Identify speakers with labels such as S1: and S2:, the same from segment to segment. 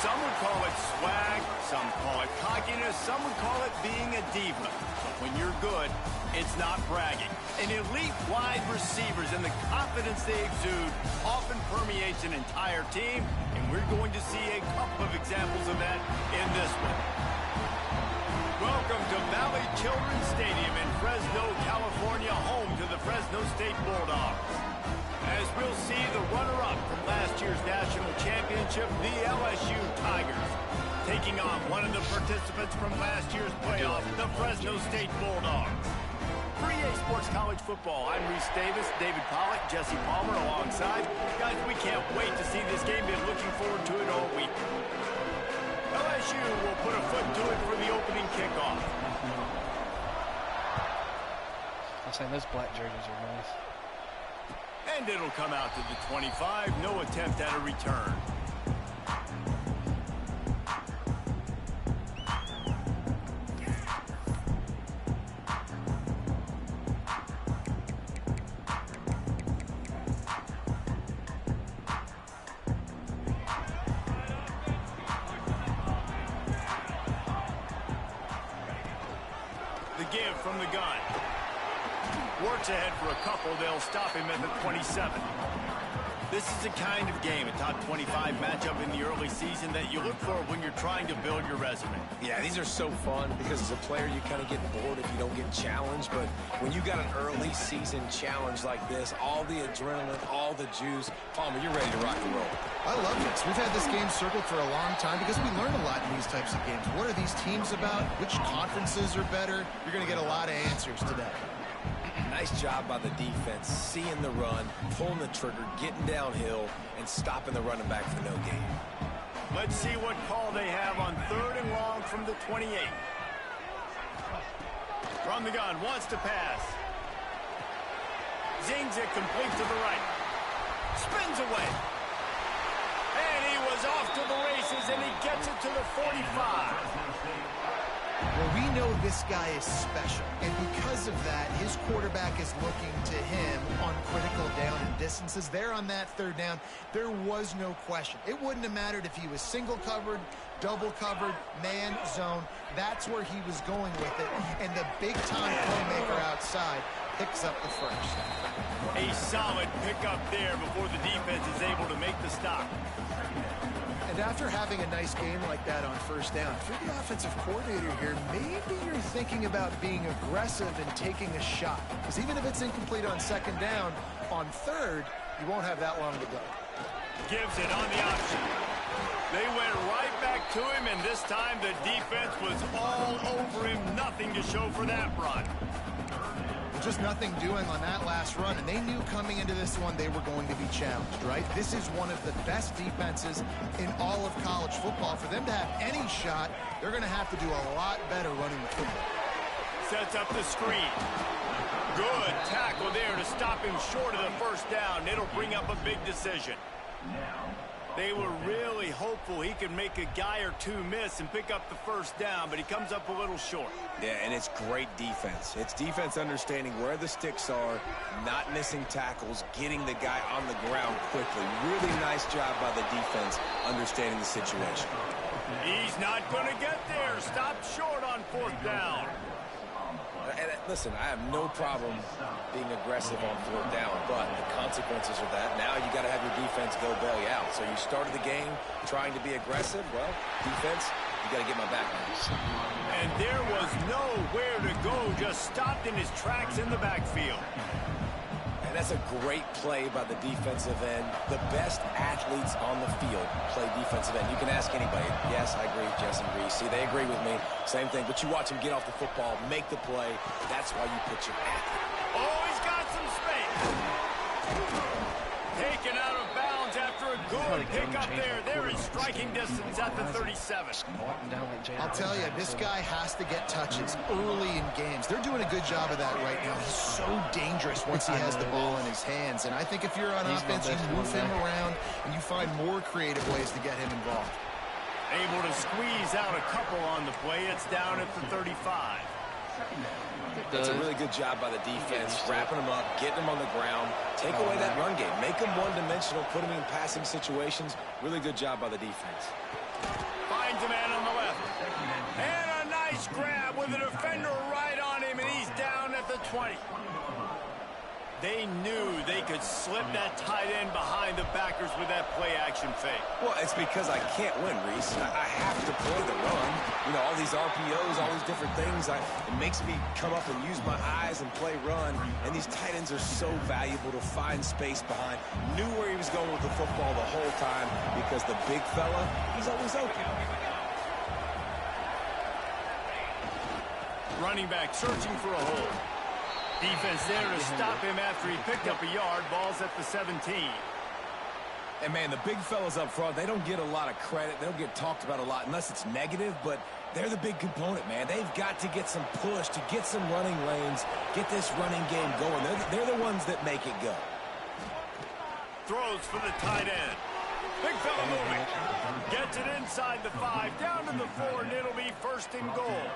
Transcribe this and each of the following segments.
S1: Some would call it swag, some call it cockiness, some would call it being a diva. But when you're good, it's not bragging. An elite wide receivers and the confidence they exude often permeates an entire team, and we're going to see a couple of examples of that in this one. Welcome to Valley Children's Stadium in Fresno, California, home to the Fresno State Bulldogs. As we'll see the runner-up from last year's national championship, the LSU Tigers, taking on one of the participants from last year's playoff, the Fresno State Bulldogs. For EA Sports College Football, I'm Reese Davis, David Pollack, Jesse Palmer alongside. Guys, we can't wait to see this game. Been looking forward to it all week. LSU will put a foot to it for the opening kickoff.
S2: I'm saying those black jerseys are nice.
S1: And it'll come out to the 25. No attempt at a return. The give from the gun. Works ahead for a couple. They'll stop him at the 27. This is the kind of game, a top 25 matchup in the early season, that you look for when you're trying to build your resume.
S3: Yeah, these are so fun because as a player, you kind of get bored if you don't get challenged. But when you got an early season challenge like this, all the adrenaline, all the juice, Palmer, you're ready to rock and roll.
S4: I love this. We've had this game circled for a long time because we learn a lot in these types of games. What are these teams about? Which conferences are better? You're going to get a lot of answers today.
S3: Nice job by the defense, seeing the run, pulling the trigger, getting downhill, and stopping the running back for no gain.
S1: Let's see what call they have on 3rd and long from the 28. From the gun, wants to pass. Zings it complete to the right. Spins away. And he was off to the races, and he gets it to the 45.
S4: Well, we know this guy is special, and because of that, his quarterback is looking to him on critical down and distances. There on that 3rd down, there was no question. It wouldn't have mattered if he was single covered, double covered, man, zone. That's where he was going with it, and the big-time playmaker outside picks up the first.
S1: A solid pickup there before the defense is able to make the stop.
S4: And after having a nice game like that on 1st down, if you're the offensive coordinator here, maybe you're thinking about being aggressive and taking a shot. Because even if it's incomplete on 2nd down, on 3rd, you won't have that long to go.
S1: Gives it on the option. They went right back to him, and this time the defense was all over him. Nothing to show for that run.
S4: Just nothing doing on that last run, and they knew coming into this one they were going to be challenged, right? This is one of the best defenses in all of college football. For them to have any shot, they're going to have to do a lot better running the football.
S1: Sets up the screen. Good tackle there to stop him short of the 1st down. It'll bring up a big decision. They were really hopeful he could make a guy or two miss and pick up the 1st down, but he comes up a little short.
S3: Yeah, and it's great defense. It's defense understanding where the sticks are, not missing tackles, getting the guy on the ground quickly. Really nice job by the defense understanding the situation.
S1: He's not going to get there. Stopped short on 4th down.
S3: And listen, I have no problem being aggressive on 4th down, but the consequences are that now you got to have your defense go bail you out. So you started the game trying to be aggressive. Well, defense, you got to get my back now.
S1: And there was nowhere to go, just stopped in his tracks in the backfield.
S3: And that's a great play by the defensive end. The best athletes on the field play defensive end. You can ask anybody. Yes, I agree, Jesse and Reese. See, they agree with me. Same thing. But you watch him get off the football, make the play. That's why you put your athlete.
S1: Oh, he's got some space. Taken out of bounds after a good pickup there. They're in striking distance at the 37.
S4: I'll tell you, this guy has to get touches early in games. They're doing a good job of that right now. He's so dangerous once he has the ball in his hands. And I think if you're on offense, you move him around and you find more creative ways to get him involved.
S1: Able to squeeze out a couple on the play. It's down at the 35.
S3: It's a really good job by the defense, wrapping them up, getting them on the ground, take away that run game, make them one-dimensional, put them in passing situations. Really good job by the defense.
S1: Finds a man on the left. And a nice grab with a defender right on him, and he's down at the 20. They knew they could slip that tight end behind the backers with that play-action fake.
S3: Well, it's because I can't win, Reese. I have to play the run. You know, all these RPOs, all these different things. It makes me come up and use my eyes and play run. And these tight ends are so valuable to find space behind. Knew where he was going with the football the whole time because the big fella, he's always open.
S1: Running back searching for a hole. Defense there to stop him after he picked up a yard. Ball's at the 17.
S3: And, man, the big fellas up front, they don't get a lot of credit. They don't get talked about a lot unless it's negative, but they're the big component, man. They've got to get some push, to get some running lanes, get this running game going. They're the ones that make it go.
S1: Throws for the tight end. Big fella moving. Gets it inside the 5, down to the 4, and it'll be first and goal.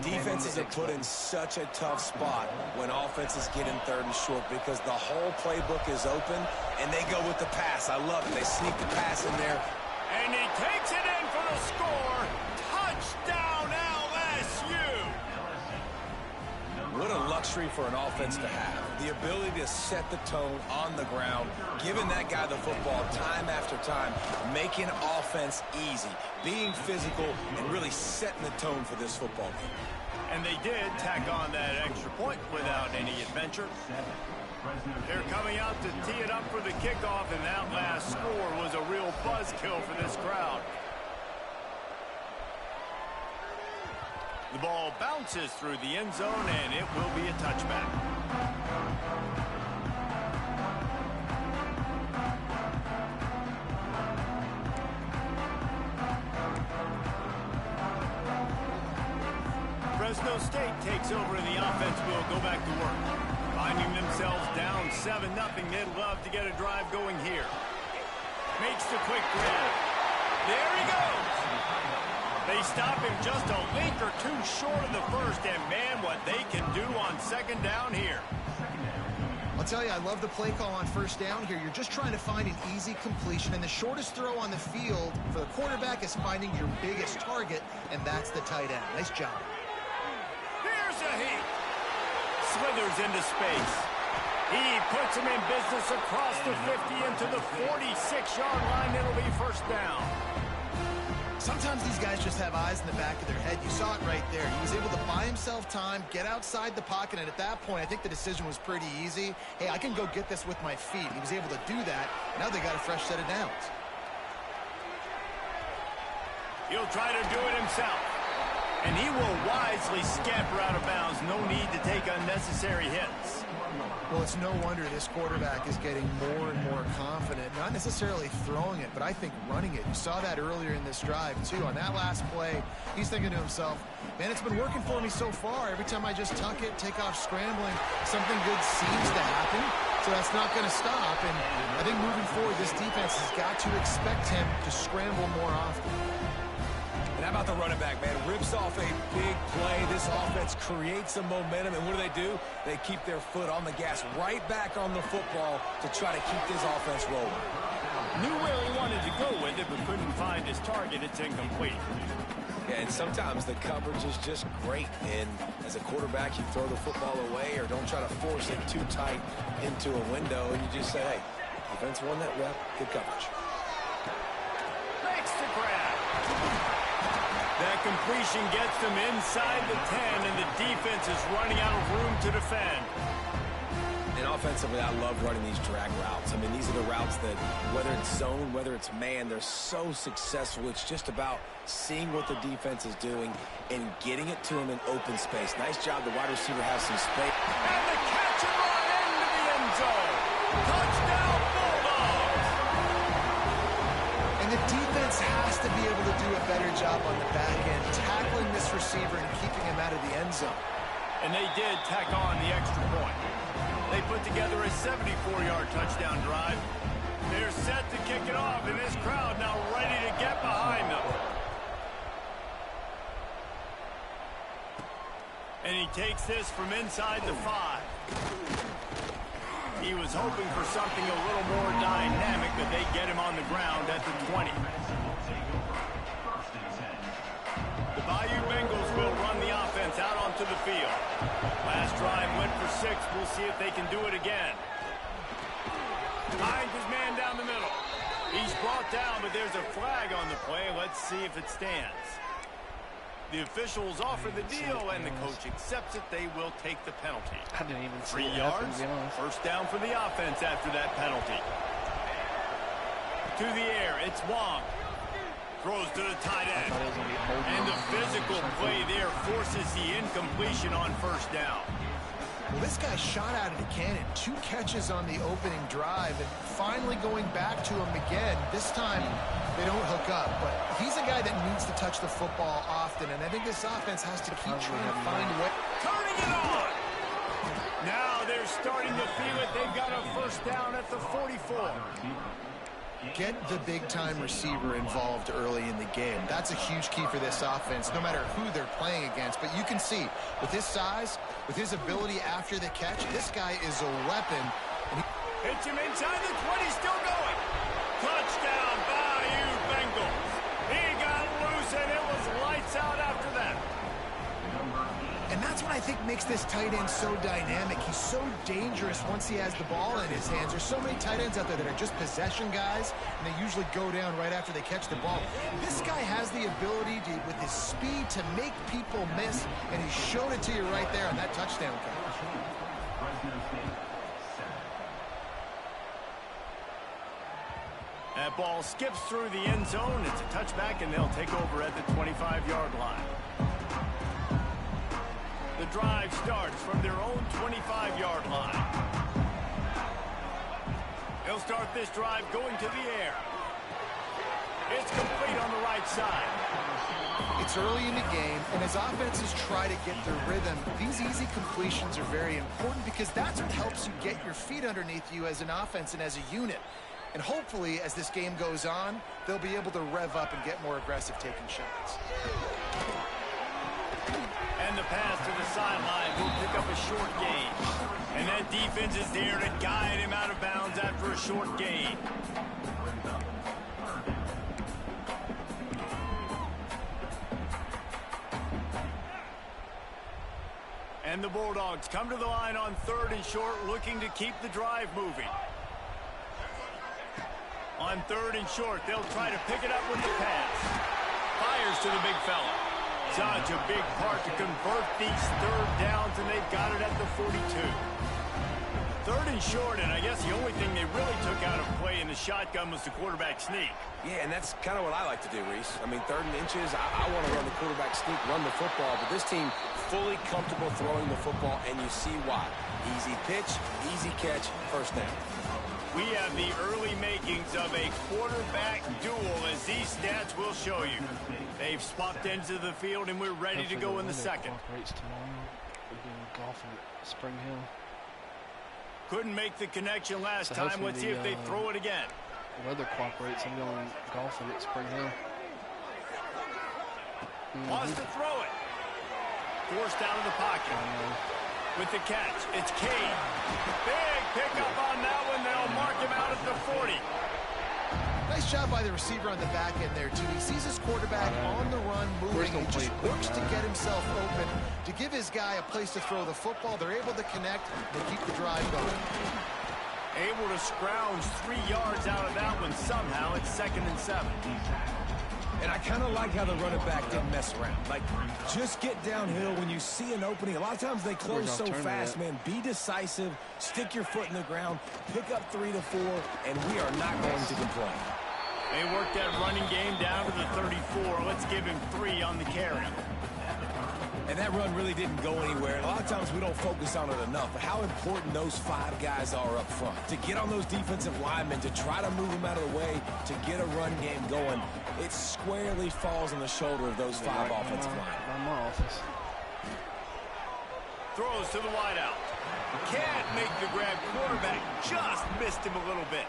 S3: Defenses are put in such a tough spot when offenses get in third and short because the whole playbook is open, and they go with the pass. I love it. They sneak the pass in there.
S1: And he takes it in for the score. Touchdown, LSU.
S3: What a luxury for an offense to have. The ability to set the tone on the ground, giving that guy the football time after time, making offense easy, being physical, and really setting the tone for this football game.
S1: And they did tack on that extra point without any adventure. They're coming out to tee it up for the kickoff, and that last score was a real buzzkill for this crowd. The ball bounces through the end zone, and it will be a touchback. Fresno State takes over, and the offense will go back to work. Finding themselves down 7-0, they'd love to get a drive going here. Makes the quick grab. There he goes. They stop him just a link or two short of the first, and man, what they can do on second down here.
S4: I'll tell you, I love the play call on first down here. You're just trying to find an easy completion, and the shortest throw on the field for the quarterback is finding your biggest target, and that's the tight end. Nice job.
S1: Here's a heat. Slithers into space. He puts him in business across the 50 into the 46-yard line. It'll be first down.
S4: Sometimes these guys just have eyes in the back of their head. You saw it right there. He was able to buy himself time, get outside the pocket, and at that point, I think the decision was pretty easy. Hey, I can go get this with my feet. He was able to do that. Now they got a fresh set of downs.
S1: He'll try to do it himself. And he will wisely scamper out of bounds. No need to take unnecessary hits.
S4: Well, it's no wonder this quarterback is getting more and more confident. Not necessarily throwing it, but I think running it. You saw that earlier in this drive, too. On that last play, he's thinking to himself, man, it's been working for me so far. Every time I just tuck it, take off scrambling, something good seems to happen. So that's not going to stop. And I think moving forward, this defense has got to expect him to scramble more often.
S3: And how about the running back, man? Rips off a big play. This offense creates some momentum, and what do? They keep their foot on the gas, right back on the football to try to keep this offense rolling.
S1: Knew where he wanted to go with it, but couldn't find his target. It's incomplete.
S3: Yeah, and sometimes the coverage is just great. And as a quarterback, you throw the football away or don't try to force it too tight into a window, and you just say, hey, defense won that rep, good coverage.
S1: Makes the grab. That completion gets them inside the 10, and the defense is running out of room to defend.
S3: And offensively, I love running these drag routes. I mean, these are the routes that, whether it's zone, whether it's man, they're so successful. It's just about seeing what the defense is doing and getting it to them in open space. Nice job. The wide receiver has some space.
S1: And the catch and run into the end zone. Touchdown, Bulldogs.
S4: And the defense has to be able to do a better job on the back end, tackling this receiver and keeping him out of the end zone.
S1: And they did tack on the extra point. They put together a 74-yard touchdown drive. They're set to kick it off, and this crowd now ready to get behind them. takes this from inside the 5. He was hoping for something a little more dynamic, but they get him on the ground at the 20. The Bayou Bengals will run the offense out onto the field. Last drive went for 6. We'll see if they can do it again. Finds his man down the middle. He's brought down, but there's a flag on the play. Let's see if it stands. The officials offer the deal, and the coach accepts it. They will take the penalty.
S2: I didn't even see
S1: 3
S2: it
S1: yards.
S2: happen, to be honest.
S1: First down for the offense after that penalty. To the air, it's Wong. Throws to the tight end. And the physical play there forces the incompletion on first down.
S4: Well, this guy shot out of the cannon. 2 catches on the opening drive, and finally going back to him again. This time, they don't hook up, but he's a guy that needs to touch the football often, and I think this offense has to keep trying to find a way.
S1: Turning it on! Now they're starting to feel it. They've got a first down at the 44.
S4: Get the big-time receiver involved early in the game. That's a huge key for this offense, no matter who they're playing against. But you can see, with his size, with his ability after the catch, this guy is a weapon.
S1: Hits him inside the 20, still going. Touchdown, Bayou Bengals. He got loose, and it was lights out after that.
S4: And that's what I think makes this tight end so dynamic. He's so dangerous once he has the ball in his hands. There's so many tight ends out there that are just possession guys, and they usually go down right after they catch the ball. This guy has the ability to, with his speed, to make people miss, and he showed it to you right there on that touchdown catch.
S1: That ball skips through the end zone. It's a touchback, and they'll take over at the 25-yard line. The drive starts from their own 25-yard line. They'll start this drive going to the air. It's complete on the right side.
S4: It's early in the game, and as offenses try to get their rhythm, these easy completions are very important because that's what helps you get your feet underneath you as an offense and as a unit. And hopefully, as this game goes on, they'll be able to rev up and get more aggressive taking shots.
S1: And the pass to the sideline will pick up a short gain. And that defense is there to guide him out of bounds after a short gain. And the Bulldogs come to the line on 3rd and short, looking to keep the drive moving. On 3rd and short, they'll try to pick it up with the pass. Fires to the big fella. Such a big part to convert these 3rd downs, and they've got it at the 42. 3rd and short, and I guess the only thing they really took out of play in the shotgun was the quarterback sneak.
S3: Yeah, and that's kind of what I like to do, Reese. I mean, 3rd and inches, I want to run the quarterback sneak, run the football, but this team fully comfortable throwing the football, and you see why. Easy pitch, easy catch, first down.
S1: We have the early makings of a quarterback duel, as these stats will show you. They've swapped ends of the field, and we're ready to go in the second.
S2: Tomorrow. We're doing golf at Spring Hill.
S1: Couldn't make the connection last time. Let's see if they throw it again.
S2: The weather cooperates. I'm going golfing at Spring Hill.
S1: Wants to throw it. Forced out of the pocket. With the catch, it's Cade. Big pickup on that one. They'll mark him out at the 40.
S4: Nice job by the receiver on the back end there, too. He sees his quarterback on the run moving. He just works to get himself open, to give his guy a place to throw the football. They're able to connect and keep the drive going.
S1: Able to scrounge 3 yards out of that one somehow. It's 2nd and 7.
S3: And I kind of like how the running back didn't mess around. Like, just get downhill when you see an opening. A lot of times they close so fast, man. Be decisive, stick your foot in the ground, pick up 3 to 4, and we are not going to complain.
S1: They worked that running game down to the 34. Let's give him 3 on the carry.
S3: And that run really didn't go anywhere. And a lot of times we don't focus on it enough. But how important those 5 guys are up front. To get on those defensive linemen, to try to move them out of the way, to get a run game going, it squarely falls on the shoulder of those 5 offensive linemen.
S2: My office.
S1: Throws to the wideout. Can't make the grab. Quarterback just missed him a little bit.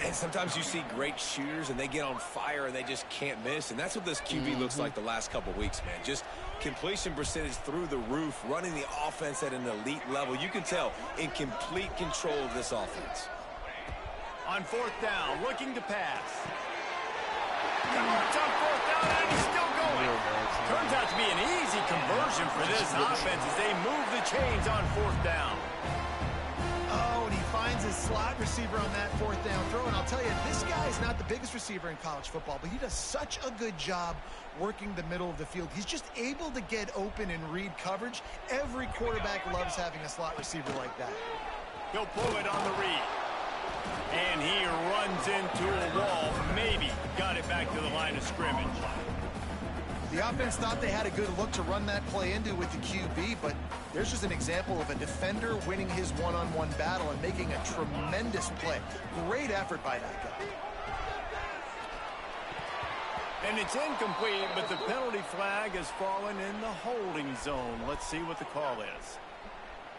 S3: And sometimes you see great shooters, and they get on fire, and they just can't miss. And that's what this QB looks like the last couple weeks, man. Just completion percentage through the roof, running the offense at an elite level. You can tell in complete control of this offense.
S1: On fourth down, looking to pass. It's on fourth down, and he's still going. Turns out to be an easy conversion for this offense as they move the chains on fourth down.
S4: Oh, and he finds his slot receiver on that fourth down throw. And I'll tell you, this guy is not the biggest receiver in college football, but he does such a good job working the middle of the field. He's just able to get open and read coverage. Every quarterback loves having a slot receiver like that.
S1: He'll pull it on the read. And he runs into a wall. Maybe got it back to the line of scrimmage.
S4: The offense thought they had a good look to run that play into with the QB, but there's just an example of a defender winning his one-on-one battle and making a tremendous play. Great effort by that guy.
S1: And it's incomplete, but the penalty flag has fallen in the holding zone. Let's see what the call is.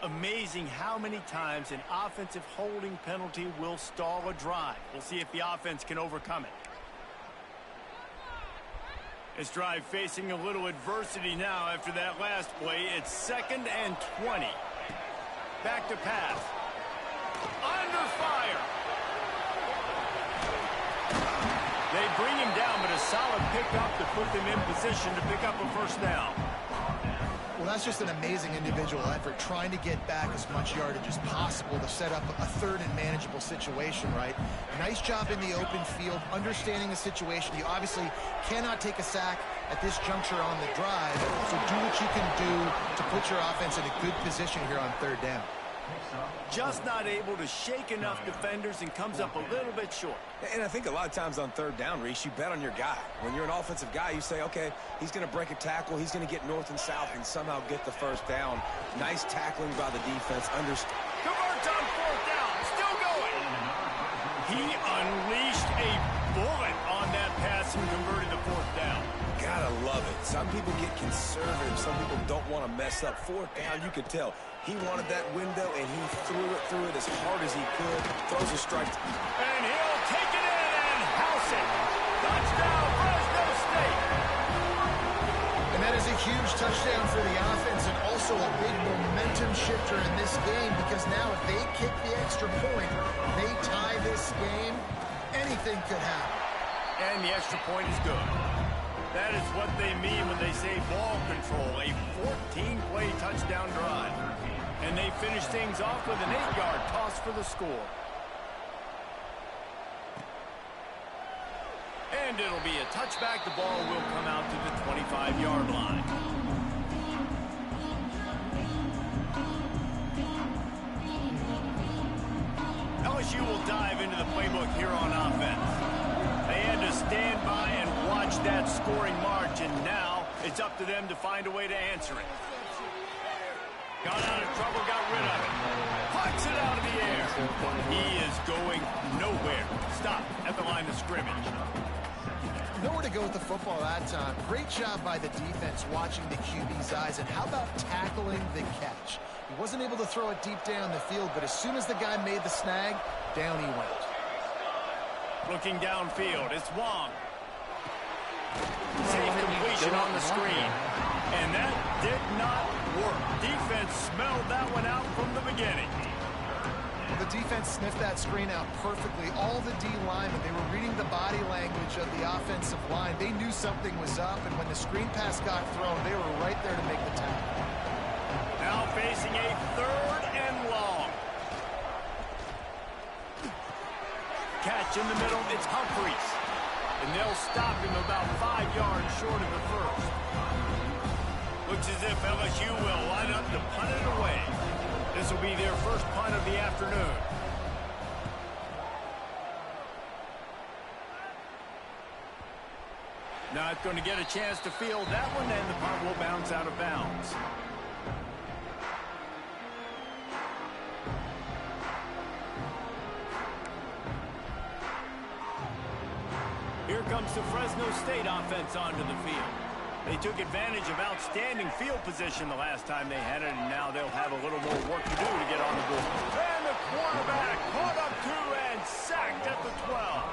S1: Amazing how many times an offensive holding penalty will stall a drive. We'll see if the offense can overcome it. This drive facing a little adversity now after that last play. It's 2nd and 20. Back to pass. Under fire. They bring him down, but a solid pickup to put them in position to pick up a first down.
S4: Well, that's just an amazing individual effort, trying to get back as much yardage as possible to set up a third and manageable situation, right? Nice job in the open field, understanding the situation. You obviously cannot take a sack at this juncture on the drive, so do what you can do to put your offense in a good position here on third down.
S1: Just not able to shake enough defenders and comes up a little bit short.
S3: And I think a lot of times on third down, Reese, you bet on your guy. When you're an offensive guy, you say, okay, he's going to break a tackle, he's going to get north and south and somehow get the first down. Nice tackling by the defense.
S1: Converts on fourth down, still going. He unleashed a bullet on that pass and converted the fourth down.
S3: Gotta love it. Some people get conservative. Some people don't want to mess up. Fourth down, you could tell. He wanted that window, and he threw it as hard as he could. Throws a strike.
S1: And he'll take it in and house it. Touchdown, Fresno State.
S4: And that is a huge touchdown for the offense and also a big momentum shifter in this game, because now if they kick the extra point, they tie this game, anything could happen.
S1: And the extra point is good. That is what they mean when they say ball control, a 14-play touchdown drive. And they finish things off with an 8-yard toss for the score. And it'll be a touchback. The ball will come out to the 25-yard line. LSU will dive into the playbook here on offense. They had to stand by and watch that scoring margin. Now it's up to them to find a way to answer it. Got out of trouble, got rid of it. Pucks it out of the air. He is going nowhere. Stop at the line of scrimmage.
S4: Nowhere to go with the football that time. Great job by the defense watching the QB's eyes. And how about tackling the catch? He wasn't able to throw it deep down the field, but as soon as the guy made the snag, down he went.
S1: Looking downfield, it's Wong. Safe completion on the screen. And that did not work. Defense smelled that one out from the beginning.
S4: The defense sniffed that screen out perfectly. All the D linemen, they were reading the body language of the offensive line. They knew something was up, and when the screen pass got thrown, they were right there to make the tackle.
S1: Now facing a 3rd and long. Catch in the middle, it's Humphreys. And they'll stop him about 5 yards short of the first. Looks as if LSU will line up to punt it away. This will be their first punt of the afternoon. Not going to get a chance to field that one, and the punt will bounce out of bounds. Here comes the Fresno State offense onto the field. They took advantage of outstanding field position the last time they had it, and now they'll have a little more work to do to get on the board. And the quarterback caught up to and and sacked at the 12.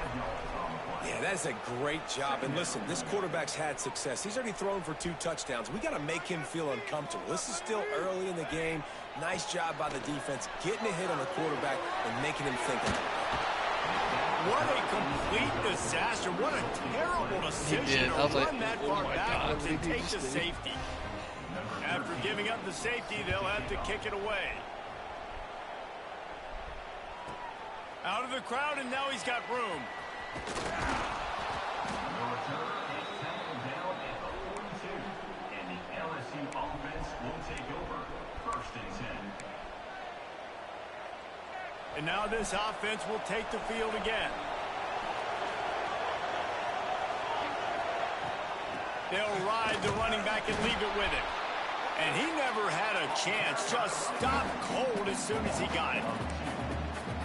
S3: Yeah, that is a great job. And listen, this quarterback's had success. He's already thrown for 2 touchdowns. We got to make him feel uncomfortable. This is still early in the game. Nice job by the defense, getting a hit on the quarterback and making him think about it.
S1: What a complete disaster. What a terrible decision to run that far backwards and take the safety. After giving up the safety, they'll have to kick it away. Out of the crowd, and now he's got room.
S5: And the LSU offense will take over. 1st and 10.
S1: And now this offense will take the field again. They'll ride the running back and leave it with him. And he never had a chance. Just stopped cold as soon as he got it.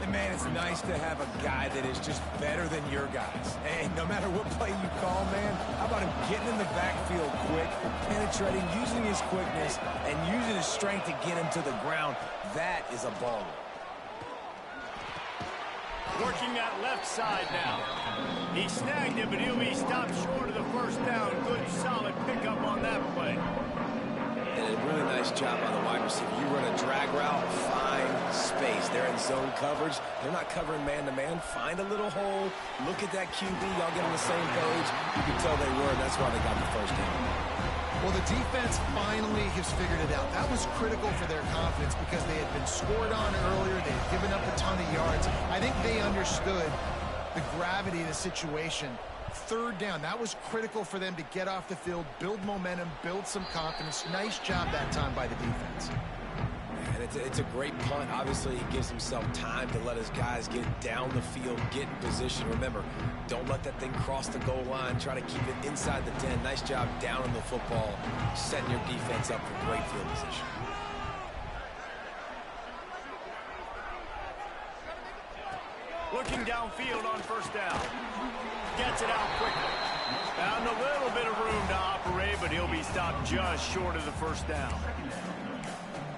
S3: And man, it's nice to have a guy that is just better than your guys. And no matter what play you call, man, how about him getting in the backfield quick, penetrating, using his quickness, and using his strength to get him to the ground. That is a baller.
S1: Working that left side now. He snagged it, but he'll be stopped short of the 1st down. Good, solid pickup on that play.
S3: And a really nice job by the wide receiver. You run a drag route, find space. They're in zone coverage. They're not covering man-to-man. Find a little hole. Look at that QB. Y'all get on the same page. You can tell they were, and that's why they got the 1st down.
S4: Well, the defense finally has figured it out. That was critical for their confidence because they had been scored on earlier. They had given up a ton of yards. I think they understood the gravity of the situation. 3rd down, that was critical for them to get off the field, build momentum, build some confidence. Nice job that time by the defense.
S3: And it's a great punt. Obviously, he gives himself time to let his guys get down the field, get in position. Remember, don't let that thing cross the goal line. Try to keep it inside the 10. Nice job down on the football, setting your defense up for great field position.
S1: Looking downfield on 1st down. Gets it out quickly. Found a little bit of room to operate, but he'll be stopped just short of the 1st down.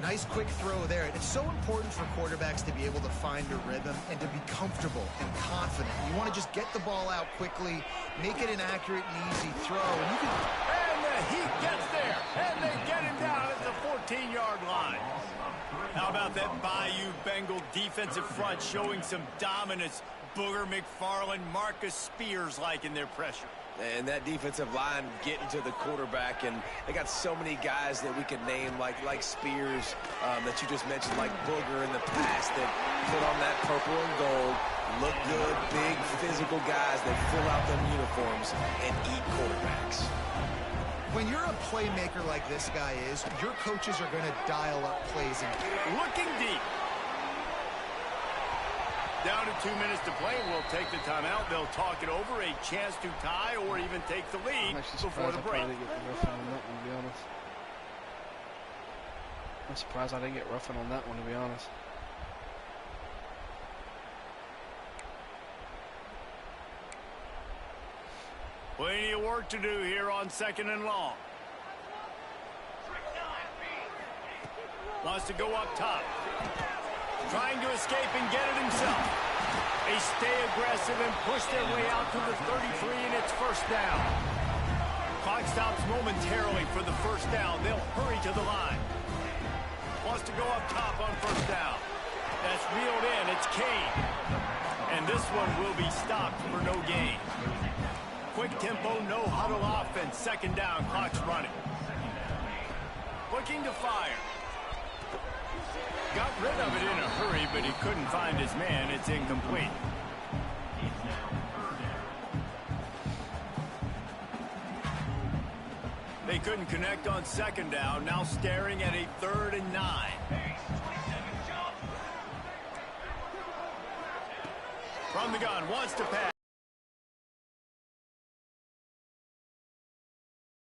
S4: Nice quick throw there. It's so important for quarterbacks to be able to find a rhythm and to be comfortable and confident. You want to just get the ball out quickly, make it an accurate and easy throw. And you can...
S1: And the Heat gets there, and they get him down at the 14-yard line. How about that Bayou Bengal defensive front showing some dominance? Booger McFarland, Marcus Spears-like in their pressure.
S3: And that defensive line getting to the quarterback, and they got so many guys that we could name like Spears that you just mentioned, like Booger in the past, that put on that purple and gold, look good, big physical guys that fill out them uniforms and eat quarterbacks.
S4: When you're a playmaker like this guy is, your coaches are going to dial up plays. And
S1: looking deep. Down to 2 minutes to play. We'll take the timeout. They'll talk it over. A chance to tie or even take the lead before the break.
S2: I'm surprised I didn't get roughing on that one, to be honest.
S1: Plenty of work to do here on 2nd and long. Wants to go up top. Trying to escape and get it himself. They stay aggressive and push their way out to the 33, and it's 1st down. Clock stops momentarily for the 1st down. They'll hurry to the line. Wants to go up top on 1st down. That's reeled in. It's Kane. And this one will be stopped for no gain. Quick tempo, no huddle offense. 2nd down, clock's running. Looking to fire. Got rid of it in a hurry, but he couldn't find his man. It's incomplete. They couldn't connect on 2nd down. Now staring at a 3rd and 9. From the gun, wants to pass.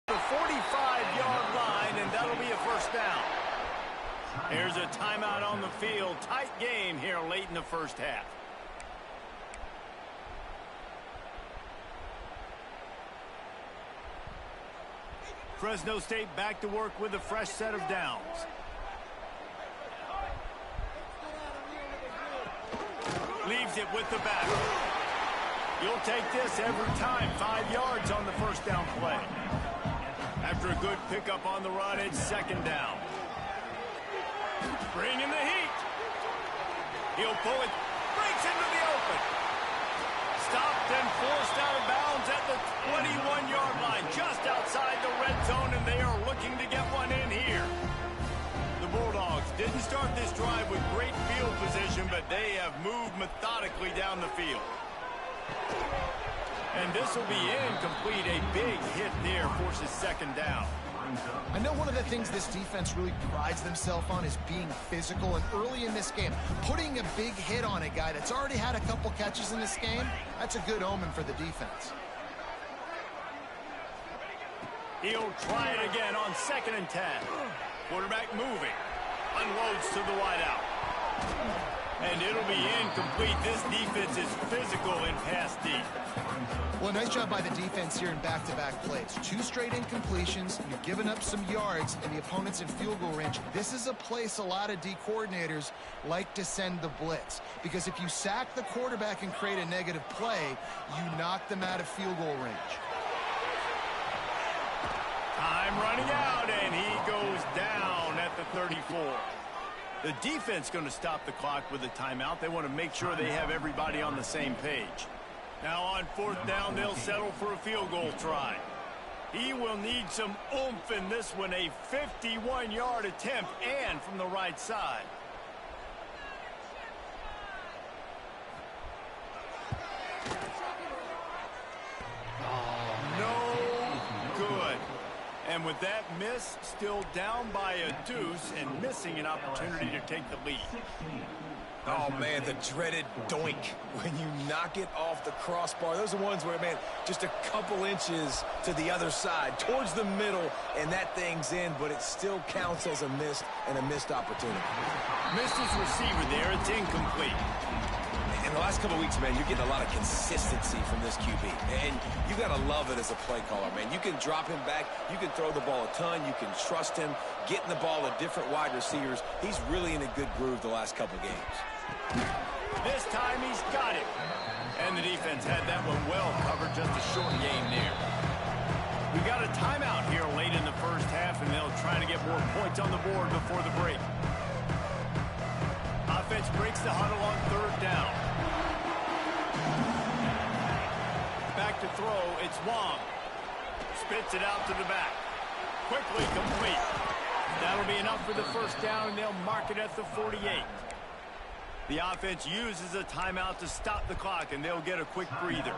S1: The 45-yard line, and that'll be a 1st down. Here's a timeout on the field. Tight game here late in the 1st half. Fresno State back to work with a fresh set of downs. Lead receives it with the back. You'll take this every time. 5 yards on the first down play. After a good pickup on the run, it's second down. Bringing the heat. He'll pull it. Breaks into the open. Stopped and forced out of bounds at the 21-yard line. Just outside the red zone, and they are looking to get one in here. The Bulldogs didn't start this drive with great field position, but they have moved methodically down the field. And this will be incomplete. A big hit there forces second down.
S4: I know one of the things this defense really prides themselves on is being physical, and early in this game, putting a big hit on a guy that's already had a couple catches in this game, that's a good omen for the defense.
S1: He'll try it again on 2nd and 10. Quarterback moving. Unloads to the wideout. And it'll be incomplete. This defense is physical in pass deep.
S4: Well, nice job by the defense here in back-to-back plays. 2 straight incompletions. You've given up some yards, and the opponent's in field goal range. This is a place a lot of D coordinators like to send the blitz, because if you sack the quarterback and create a negative play, you knock them out of field goal range.
S1: Time running out, and he goes down at the 34. The defense going to stop the clock with a timeout. They want to make sure they have everybody on the same page. Now on 4th down, they'll settle for a field goal try. He will need some oomph in this one, a 51-yard attempt, and from the right side. No good. And with that miss, still down by a deuce and missing an opportunity to take the lead.
S3: Oh, man, the dreaded doink when you knock it off the crossbar. Those are ones where, man, just a couple inches to the other side, towards the middle, and that thing's in, but it still counts as a missed opportunity.
S1: Missed his receiver there. It's incomplete.
S3: In the last couple of weeks, man, you're getting a lot of consistency from this QB. And you got to love it as a play caller, man. You can drop him back. You can throw the ball a ton. You can trust him, getting the ball to different wide receivers. He's really in a good groove the last couple games.
S1: This time he's got it. And the defense had that one well covered. Just a short game there. We got a timeout here late in the first half, and they'll try to get more points on the board before the break. Offense breaks the huddle on 3rd down. Back to throw, it's Wong. Spits it out to the back. Quickly complete. That'll be enough for the first down, and they'll mark it at the 48. The offense uses a timeout to stop the clock, and they'll get a quick breather.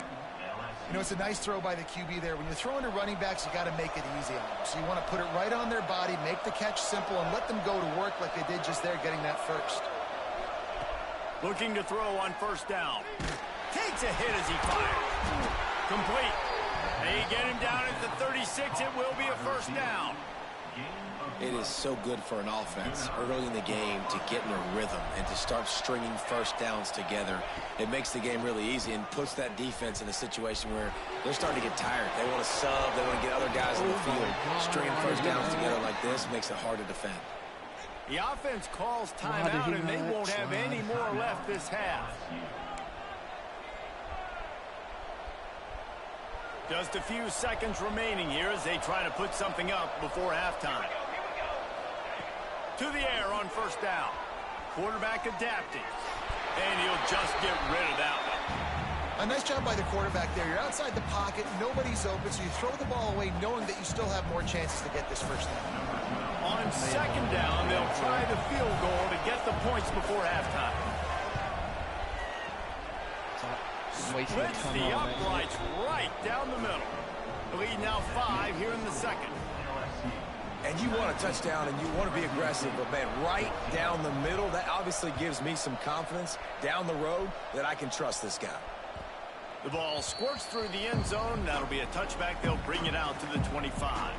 S4: You know, it's a nice throw by the QB there. When you're throwing to running backs, you got to make it easy on them. So you want to put it right on their body, make the catch simple, and let them go to work like they did just there, getting that first.
S1: Looking to throw on 1st down. Takes a hit as he fires. Complete. They get him down at the 36. It will be a first down.
S3: It is so good for an offense early in the game to get in a rhythm and to start stringing first downs together. It makes the game really easy and puts that defense in a situation where they're starting to get tired. They want to sub. They want to get other guys in the field. Stringing first downs together like this makes it hard to defend.
S1: The offense calls timeout, and they won't have any more left this half. Just a few seconds remaining here as they try to put something up before halftime. To the air on 1st down. Quarterback adapting. And he'll just get rid of that one.
S4: A nice job by the quarterback there. You're outside the pocket, nobody's open, so you throw the ball away knowing that you still have more chances to get this first down.
S1: On 2nd down, they'll try the field goal to get the points before halftime. Splits the uprights right down the middle. The lead now 5 here in the 2nd.
S3: And you want a touchdown and you want to be aggressive, but, man, right down the middle, that obviously gives me some confidence down the road that I can trust this guy.
S1: The ball squirts through the end zone. That'll be a touchback. They'll bring it out to the 25.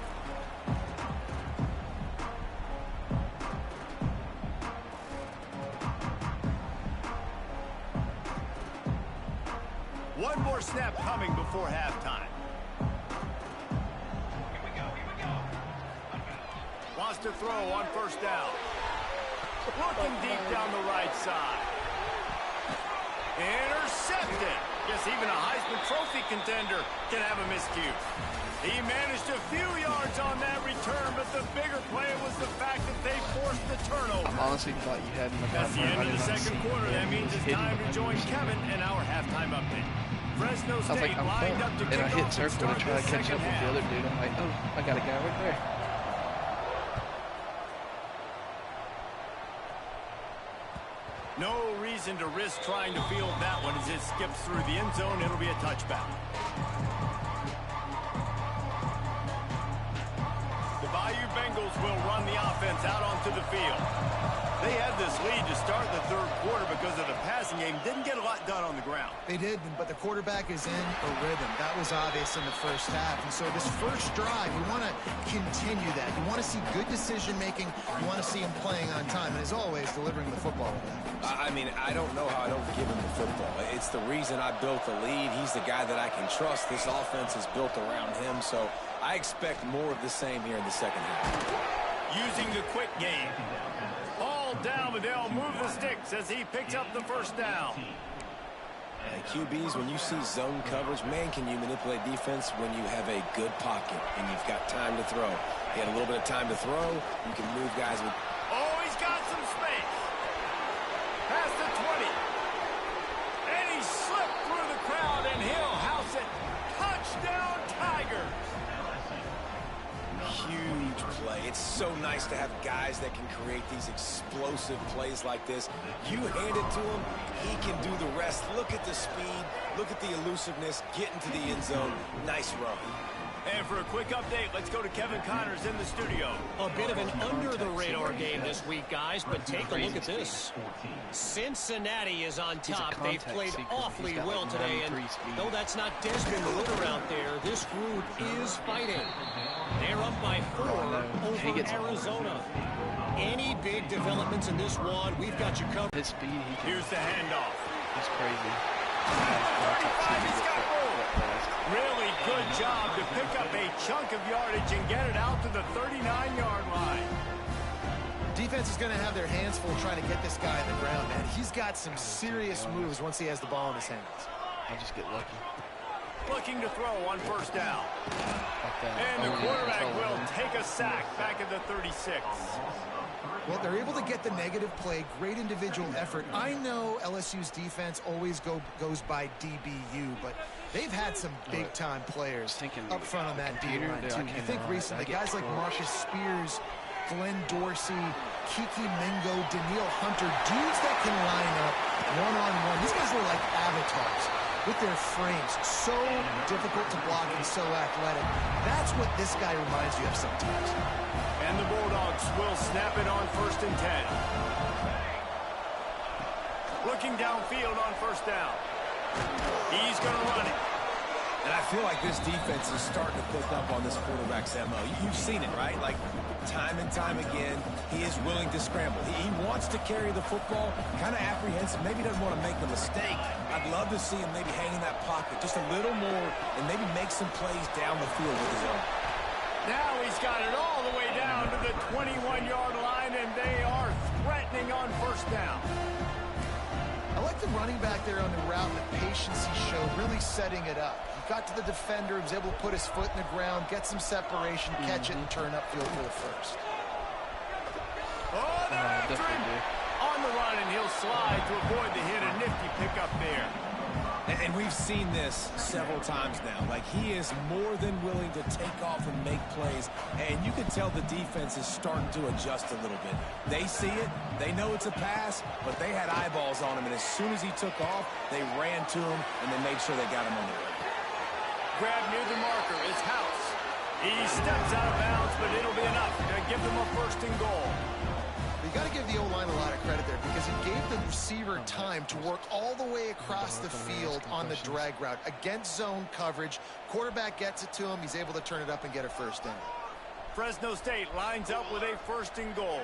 S1: One more snap coming before halftime. Wants to throw on 1st down. Looking deep down the right side. Intercepted. Guess even a Heisman Trophy contender can have a miscue. He managed a few yards on that return, but the bigger play was the fact that they forced the turnover.
S2: I honestly thought you had him.
S1: That's the end of the second quarter. That means it's time to join Kevin in our halftime update. Fresno State lined up to kick off
S2: and I hit circle to try to catch up with the other dude. I'm like, oh, I got a guy right there.
S1: No reason to risk trying to field that one as it skips through the end zone. It'll be a touchback. The Bayou Bengals will run the offense out onto the field. They had this lead to start the third quarter because of the passing game. Didn't get a lot done on the ground.
S4: They did, but the quarterback is in a rhythm. That was obvious in the first half. And so this first drive, you want to continue that. You want to see good decision-making. You want to see him playing on time. And as always, delivering the football.
S3: I mean, I don't know how I don't give him the football. It's the reason I built the lead. He's the guy that I can trust. This offense is built around him. So I expect more of the same here in the second half.
S1: Using the quick game. All down, but they'll move the sticks as he picks up the first down.
S3: And QBs, when you see zone coverage, man, can you manipulate defense when you have a good pocket and you've got time to throw. He had a little bit of time to throw. You can move guys with...
S1: Oh, he's got some space. Past the 20. And he slipped through the crowd, and he'll house it. Touchdown, Tigers.
S3: Huge play. It's so nice to have guys that can create these explosive plays like this. You hand it to him, he can do the rest. Look at the speed, look at the elusiveness, get into the end zone. Nice run.
S1: And for a quick update, let's go to Kevin Connors in the studio.
S6: A bit of an under-the-radar game this week, guys, but take a look at this. Cincinnati is on top. They've played awfully well today, and though that's not Desmond Ritter out there, this group is fighting. They're up by 4 over Arizona. Any big developments in this one, we've got you covered.
S2: His speed,
S1: Here's the handoff.
S2: He's crazy.
S1: 35, he's got room. Really good job to pick up a chunk of yardage and get it out to the 39-yard line.
S4: Defense is going to have their hands full trying to get this guy on the ground, man. He's got some serious moves once he has the ball in his hands.
S2: I'll just get lucky.
S1: Looking to throw on first down. And the quarterback will take a sack back at the 36.
S4: Well, they're able to get the negative play, great individual effort. I know LSU's defense always goes by DBU, but they've had some big-time players up front on that D line, too. I think recently, guys like Marcus Spears, Glenn Dorsey, Kiki Mingo, Daniil Hunter, dudes that can line up one-on-one. These guys are like avatars with their frames. So difficult to block and so athletic. That's what this guy reminds you of sometimes.
S1: And the Bulldogs will snap it on 1st and 10. Looking downfield on first down. He's going to run it.
S3: And I feel like this defense is starting to pick up on this quarterback's MO. You've seen it, right? Like, time and time again, he is willing to scramble. He wants to carry the football, kind of apprehensive, maybe doesn't want to make a mistake. I'd love to see him maybe hang in that pocket just a little more and maybe make some plays down the field with his own.
S1: Now he's got it all the way down to the 21-yard line, and they are threatening on first down.
S4: I like the running back there on the route, the patience he showed, really setting it up. He got to the defender, he was able to put his foot in the ground, get some separation, catch it, and turn upfield for the first.
S1: Oh, they're after him on the run, and he'll slide to avoid the hit. A nifty pickup there.
S3: And we've seen this several times now. Like, he is more than willing to take off and make plays. And you can tell the defense is starting to adjust a little bit. They see it. They know it's a pass, but they had eyeballs on him. And as soon as he took off, they ran to him, and they made sure they got him on the way.
S1: Grab near the marker is House. He steps out of bounds, but it'll be enough to give them a 1st and goal.
S4: You got to give the O-line a lot of credit there because he gave the receiver time to work all the way across the field on the drag route against zone coverage. Quarterback gets it to him. He's able to turn it up and get a 1st down.
S1: Fresno State lines up with a 1st and goal.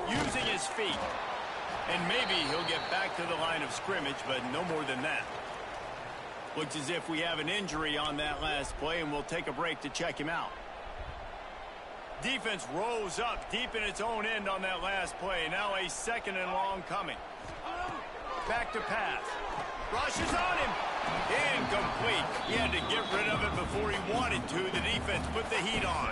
S1: Using his feet. And maybe he'll get back to the line of scrimmage, but no more than that. Looks as if we have an injury on that last play, and we'll take a break to check him out. Defense rose up deep in its own end on that last play. Now a 2nd and long coming. Back to pass. Rushes on him. Incomplete. He had to get rid of it before he wanted to. The defense put the heat on.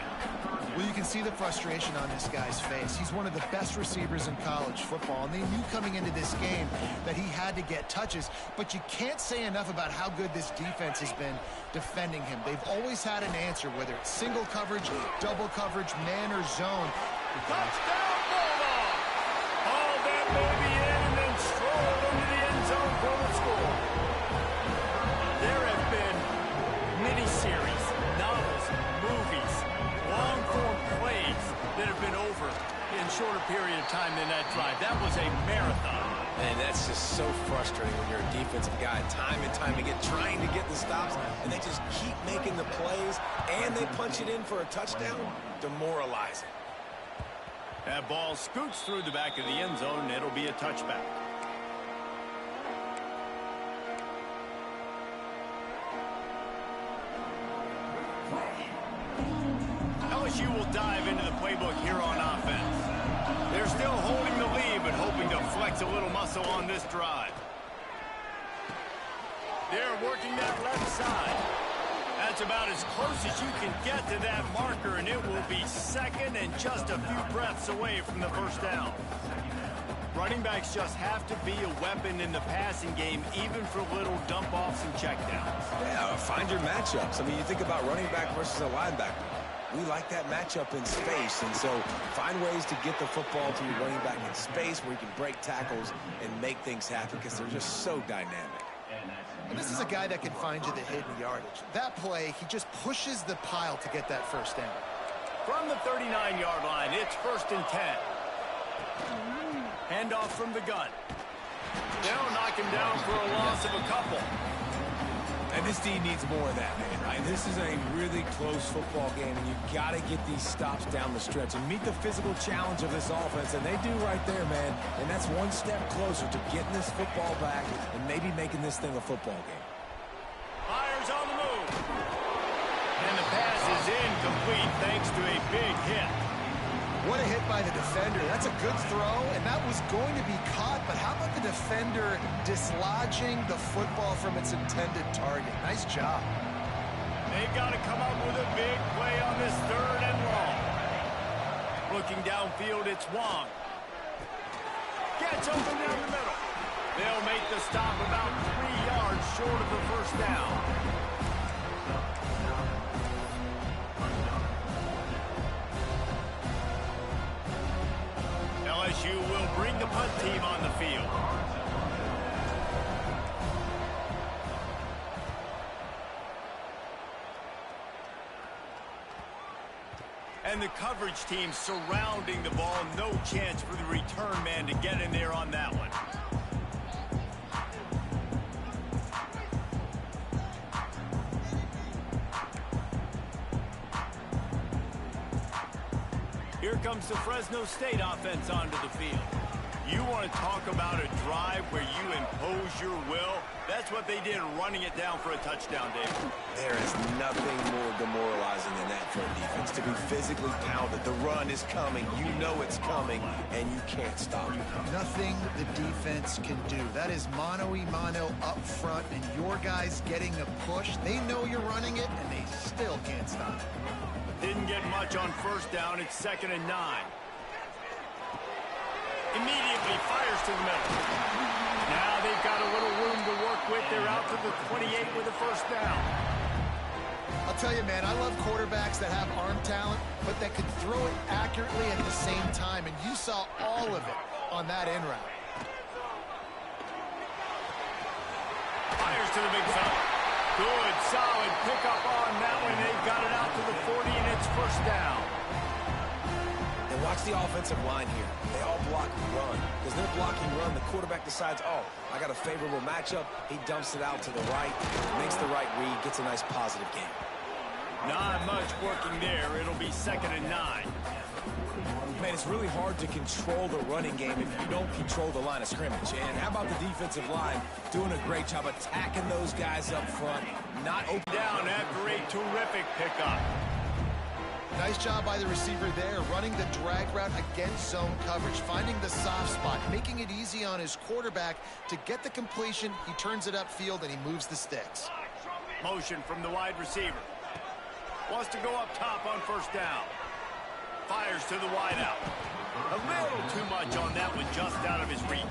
S4: Well, you can see the frustration on this guy's face. He's one of the best receivers in college football, and they knew coming into this game that he had to get touches, but you can't say enough about how good this defense has been defending him. They've always had an answer, whether it's single coverage, double coverage, man, or zone.
S1: Touchdown, Bulldog! Haul that baby in and then stroll into the end zone for the score. There have been miniseries, novels, movies, long-form plays that have been over in shorter period of time than that drive. That was a marathon.
S3: And that's just so frustrating when you're a defensive guy, time and time again, trying to get the stops, and they just keep making the plays, and they punch it in for a touchdown. Demoralizing.
S1: That ball scoots through the back of the end zone, and it'll be a touchback. LSU will dive into the playbook here on offense. They're still holding the lead, but hoping to flex a little muscle on this drive. They're working that left side. That's about as close as you can get to that marker, and it will be second and just a few breaths away from the first down. Running backs just have to be a weapon in the passing game, even for little dump-offs and checkdowns.
S3: Yeah, find your matchups. I mean, you think about running back versus a linebacker. We like that matchup in space, and so find ways to get the football to your running back in space where you can break tackles and make things happen because they're just so dynamic.
S4: And this is a guy that can find you the hidden yardage. That play, he just pushes the pile to get that first down.
S1: From the 39-yard line, it's 1st and 10. Handoff from the gun. They'll knock him down for a loss of a couple.
S3: And this team needs more of that, man, right? This is a really close football game, and you've got to get these stops down the stretch and meet the physical challenge of this offense, and they do right there, man. And that's one step closer to getting this football back and maybe making this thing a football game.
S1: Fires on the move. And the pass is incomplete thanks to a big hit.
S4: What a hit by the defender. That's a good throw, and that was going to be caught, but how about the defender dislodging the football from its intended target? Nice job.
S1: They've got to come up with a big play on this 3rd and long. Looking downfield, it's Wong. Gets open down the middle. They'll make the stop about 3 yards short of the first down. LSU will bring the punt team on the field. And the coverage team surrounding the ball. No chance for the return man to get in there on that one. Here comes the Fresno State offense onto the field. You want to talk about a drive where you impose your will? That's what they did, running it down for a touchdown, David.
S3: There is nothing more demoralizing than that for a defense, to be physically pounded. The run is coming. You know it's coming, and you can't stop it.
S4: Nothing the defense can do. That is mano-a-mano up front, and your guys getting a push. They know you're running it, and they still can't stop it.
S1: Didn't get much on first down. It's 2nd and 9. Immediately fires to the middle. Now they've got a little room to work with. They're out to the 28 with a first down.
S4: I'll tell you, man, I love quarterbacks that have arm talent, but that can throw it accurately at the same time, and you saw all of it on that in route.
S1: Fires to the big fella. Good, solid pickup on that one. They've got it out to the 40, and it's first down.
S3: And watch the offensive line here. They all block run. Because they're blocking run, the quarterback decides, oh, I got a favorable matchup. He dumps it out to the right, makes the right read, gets a nice positive game.
S1: Not much working there. It'll be 2nd and 9.
S3: Man, it's really hard to control the running game if you don't control the line of scrimmage. And how about the defensive line doing a great job attacking those guys up front, not open
S1: down after a terrific pickup.
S4: Nice job by the receiver there, running the drag route against zone coverage, finding the soft spot, making it easy on his quarterback to get the completion. He turns it upfield, and he moves the sticks.
S1: Motion from the wide receiver. Wants to go up top on first down. Fires to the wideout. A little too much on that one, just out of his reach.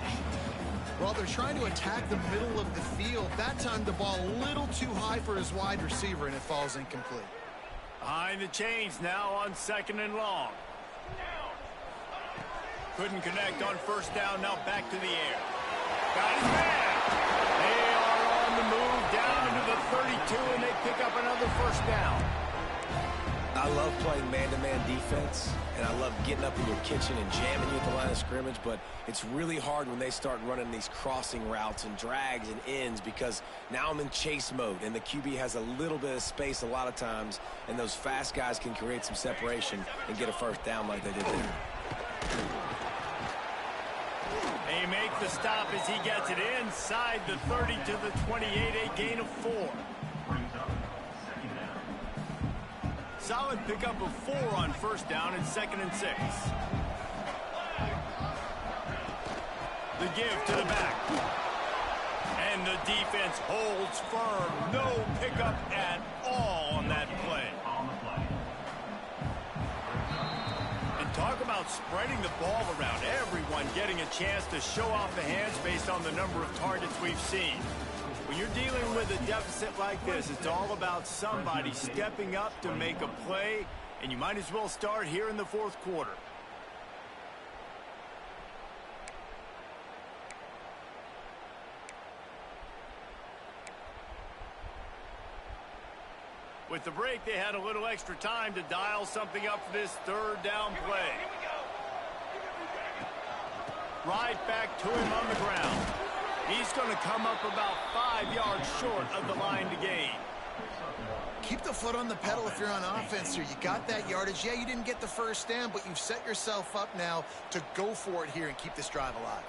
S4: Well, they're trying to attack the middle of the field. That time the ball a little too high for his wide receiver, and it falls incomplete.
S1: Behind the chains now on 2nd and long. Couldn't connect on first down, now back to the air. Got his man. They are on the move down to the 32, and they pick up another first down.
S3: I love playing man-to-man defense, and I love getting up in your kitchen and jamming you at the line of scrimmage, but it's really hard when they start running these crossing routes and drags and ends because now I'm in chase mode, and the QB has a little bit of space a lot of times, and those fast guys can create some separation and get a first down like they did there.
S1: They make the stop as he gets it inside the 30 to the 28, a gain of 4. Solid pickup of 4 on first down and 2nd and 6. The give to the back. And the defense holds firm. No pickup at all on that play. And talk about spreading the ball around. Everyone getting a chance to show off the hands based on the number of targets we've seen. When you're dealing with a deficit like this, it's all about somebody stepping up to make a play, and you might as well start here in the 4th quarter. With the break, they had a little extra time to dial something up for this 3rd down play. Right back to him on the ground. He's going to come up about 5 yards short of the line to gain.
S4: Keep the foot on the pedal if you're on offense here. You got that yardage. Yeah, you didn't get the first down, but you've set yourself up now to go for it here and keep this drive alive.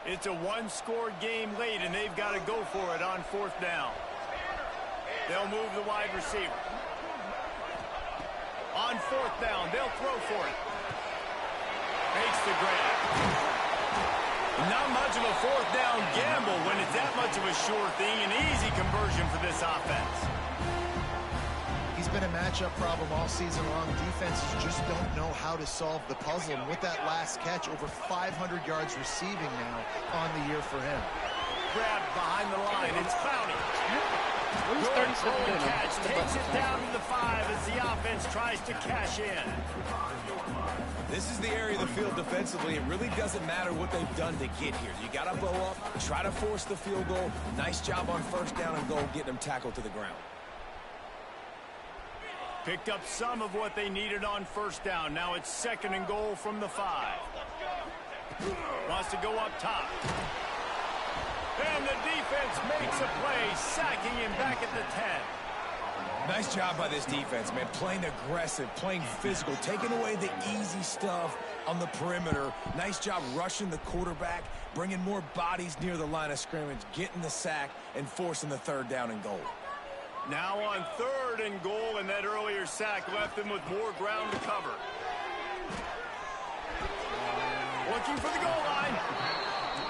S1: It's a one-score game late, and they've got to go for it on 4th down. They'll move the wide receiver. On 4th down, they'll throw for it. Makes the grab. Not much of a 4th down gamble when it's that much of a sure thing. An easy conversion for this offense.
S4: He's been a matchup problem all season long. Defenses just don't know how to solve the puzzle. And with that last catch, over 500 yards receiving now on the year for him.
S1: Grabbed behind the line. It's Clowney. Good catch. Takes it down to the 5 as the offense tries to cash in.
S3: This is the area of the field defensively. It really doesn't matter what they've done to get here. You got to bow up, try to force the field goal. Nice job on first down and goal, getting them tackled to the ground.
S1: Picked up some of what they needed on first down. Now it's 2nd and goal from the 5. Wants to go up top. And the defense makes a play, sacking him back at the 10.
S3: Nice job by this defense, man. Playing aggressive, playing physical, taking away the easy stuff on the perimeter. Nice job rushing the quarterback, bringing more bodies near the line of scrimmage, getting the sack, and forcing the 3rd down and goal.
S1: Now on 3rd and goal, and that earlier sack left them with more ground to cover. Looking for the goal line.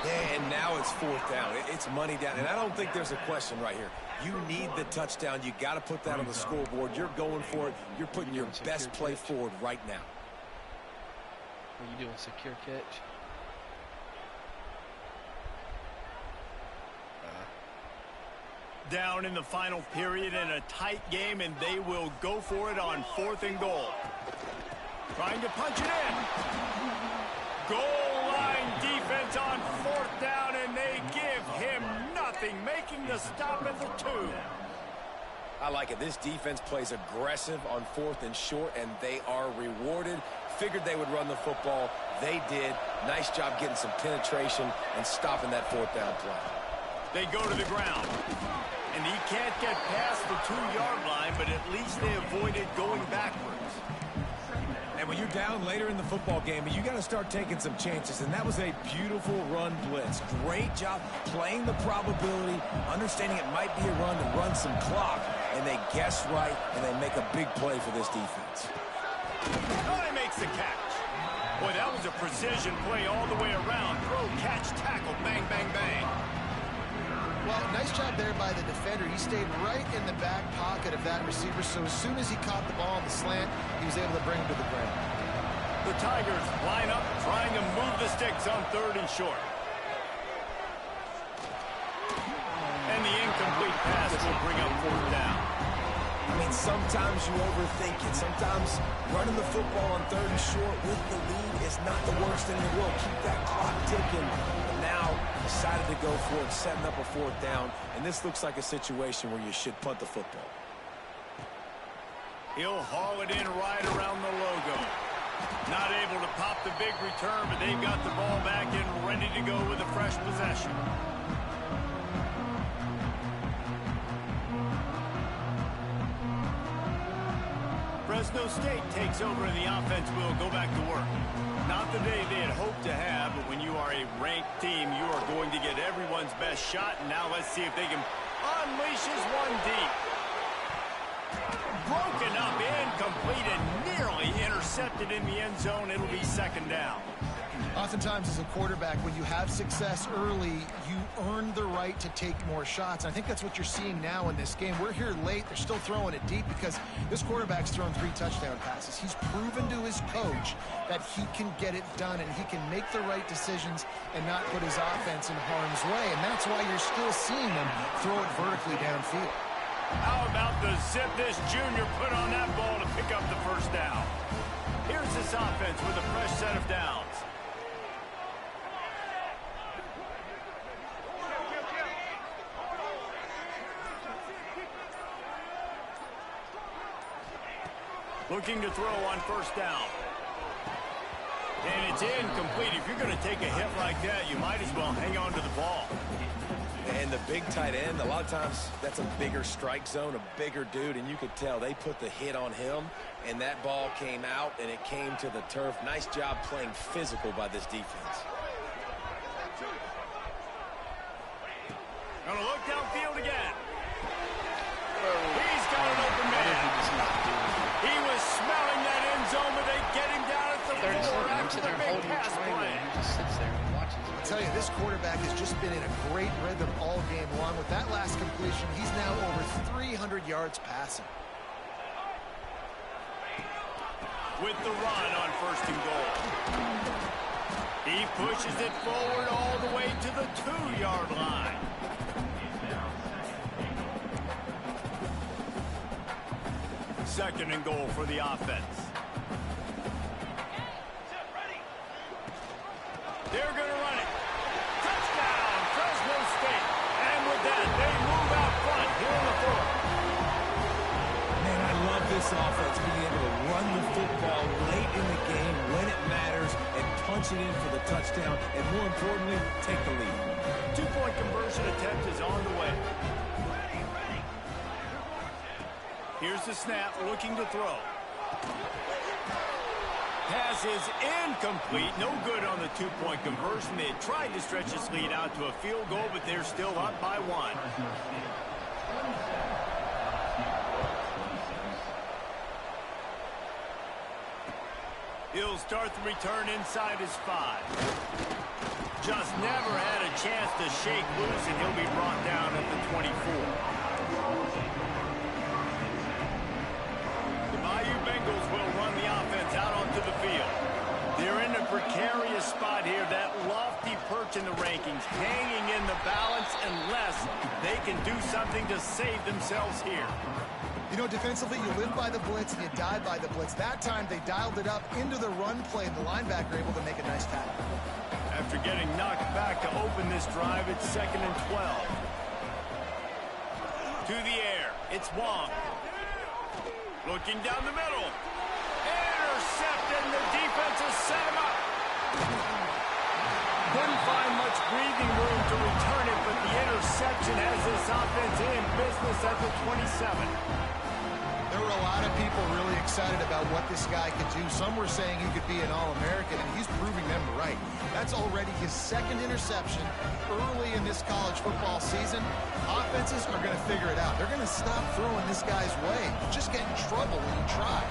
S3: Yeah, and now it's 4th down. It's money down, and I don't think there's a question right here. You need the touchdown. You got to put that on the scoreboard. You're going for it. You're putting your best play forward right now.
S2: What are you doing, secure catch?
S1: Down in the final period in a tight game, and they will go for it on 4th and goal. Trying to punch it in. Goal line defense on 4th down, and they give him nothing, making the stop at the 2.
S3: I like it. This defense plays aggressive on 4th and short, and they are rewarded. Figured they would run the football. They did. Nice job getting some penetration and stopping that 4th down play.
S1: They go to the ground. And he can't get past the 2-yard line, but at least they avoided going backwards. And
S3: when you're down later in the football game, you got to start taking some chances, and that was a beautiful run blitz. Great job playing the probability, understanding it might be a run to run some clock, and they guess right, and they make a big play for this defense.
S1: Oh, he makes the catch. Boy, that was a precision play all the way around. Throw, catch, tackle, bang, bang, bang.
S4: Well, nice job there by the defender. He stayed right in the back pocket of that receiver, so as soon as he caught the ball on the slant, he was able to bring him to the ground.
S1: The Tigers line up, trying to move the sticks on 3rd and short. And the incomplete pass will bring up 4th down.
S3: I mean, sometimes you overthink it. Sometimes running the football on 3rd and short with the lead is not the worst thing in the world. Keep that clock ticking. But now decided to go for it, setting up a 4th down. And this looks like a situation where you should punt the football.
S1: He'll haul it in right around the logo. Not able to pop the big return, but they've got the ball back and ready to go with a fresh possession. Fresno State takes over and the offense will go back to work. Not the day they had hoped to have, but when you are a ranked team, you are going to get everyone's best shot. And now let's see if they can unleash his one deep. Broken up, incomplete, and nearly intercepted in the end zone. It'll be 2nd down.
S4: Oftentimes as a quarterback, when you have success early, you earn the right to take more shots. I think that's what you're seeing now in this game. We're here late. They're still throwing it deep because this quarterback's thrown 3 touchdown passes. He's proven to his coach that he can get it done and he can make the right decisions and not put his offense in harm's way. And that's why you're still seeing him throw it vertically downfield.
S1: How about the zip this junior put on that ball to pick up the 1st down? Here's this offense with a fresh set of downs. Looking to throw on 1st down. And it's incomplete. If you're going to take a hit like that, you might as well hang on to the ball.
S3: And the big tight end, a lot of times that's a bigger strike zone, a bigger dude, and you could tell they put the hit on him, and that ball came out, and it came to the turf. Nice job playing physical by this defense.
S1: Gonna look downfield again. He's got an open man. He was smelling that end zone, but they get him down at the 4 after the big pass play.
S2: He just sits there and watches it.
S4: I'll tell you, this quarterback has just been in a great rhythm all game long. With that last completion, he's now over 300 yards passing.
S1: With the run on 1st and goal. He pushes it forward all the way to the 2-yard line. Second and goal for the offense. They're going to run it. Touchdown, Fresno State. And with that, they move out front here in the 4th.
S3: Man, I love this offense, being able to run the football late in the game when it matters and punch it in for the touchdown, and more importantly, take the lead.
S1: 2-point conversion attempt is on the way. Here's the snap, looking to throw. Pass is incomplete. No good on the 2-point conversion. They tried to stretch this lead out to a field goal, but they're still up by 1. He'll start the return inside his 5. Just never had a chance to shake loose, and he'll be brought down at the 24. Bengals will run the offense out onto the field. They're in a precarious spot here, that lofty perch in the rankings, hanging in the balance unless they can do something to save themselves here.
S4: You know, defensively, you live by the blitz and you die by the blitz. That time, they dialed it up into the run play, and the linebacker able to make a nice tackle.
S1: After getting knocked back to open this drive, it's 2nd and 12. To the air, it's Wong. Looking down the middle. Intercepted, and the defense has set him up. Couldn't find much breathing room to return it, but the interception has this offense in business at the 27.
S4: There were a lot of people really excited about what this guy could do. Some were saying he could be an All-American, and he's proving them right. That's already his second interception early in this college football season. Offenses are going to figure it out. They're going to stop throwing this guy's way. You just get in trouble when you try.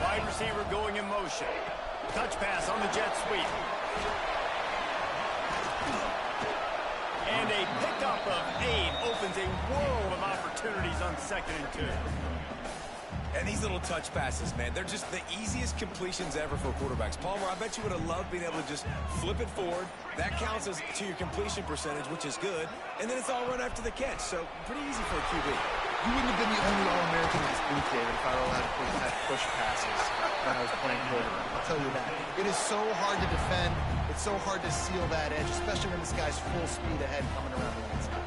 S1: Wide receiver going in motion. Touch pass on the jet sweep. And a pickup of 8 opens a world of opportunities on 2nd and 2.
S3: And these little touch passes, man, they're just the easiest completions ever for quarterbacks. Palmer, I bet you would have loved being able to just flip it forward. That counts as to your completion percentage, which is good. And then it's all run after the catch. So pretty easy for a QB.
S4: You wouldn't have been the only All-American in this booth, David, if I were allowed to have push passes when I was playing quarterback. I'll tell you that. It is so hard to defend. It's so hard to seal that edge, especially when this guy's full speed ahead coming around the inside.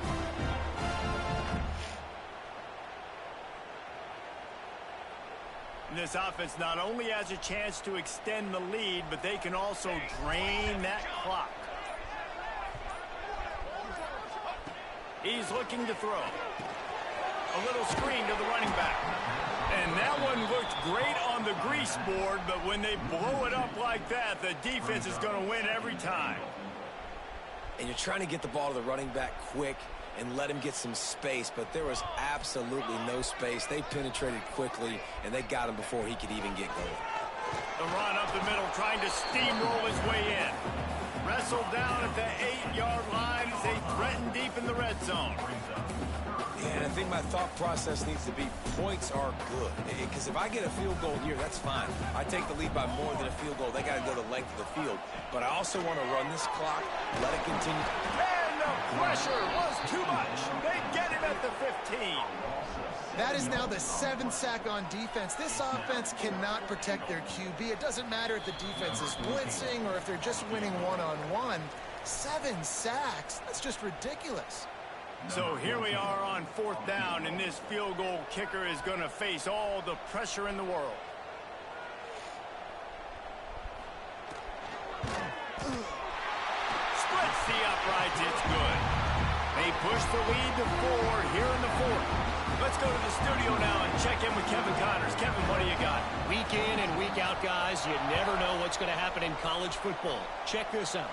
S1: This offense not only has a chance to extend the lead, but they can also drain that clock. He's looking to throw. A little screen to the running back. And that one looked great on the grease board, but when they blow it up like that, the defense is going to win every time.
S3: And you're trying to get the ball to the running back quick and let him get some space, but there was absolutely no space. They penetrated quickly, and they got him before he could even get going.
S1: The run up the middle, trying to steamroll his way in. Wrestled down at the 8-yard line as they threaten deep in the red zone.
S3: Yeah, and I think my thought process needs to be points are good. Because if I get a field goal here, that's fine. I take the lead by more than a field goal. They got to go the length of the field. But I also want to run this clock, let it continue.
S1: And the pressure was too much. They get him at the 15.
S4: That is now the 7th sack on defense. This offense cannot protect their QB. It doesn't matter if the defense is blitzing or if they're just winning one-on-one. 7 sacks? That's just ridiculous.
S1: So here we are on 4th down, and this field goal kicker is going to face all the pressure in the world. Splits the uprights. It's good. They push the lead to 4 here in the 4th. Let's go to the studio now and check in with Kevin Connors. Kevin, what do you got?
S6: Week in and week out, guys, you never know what's going to happen in college football. Check this out.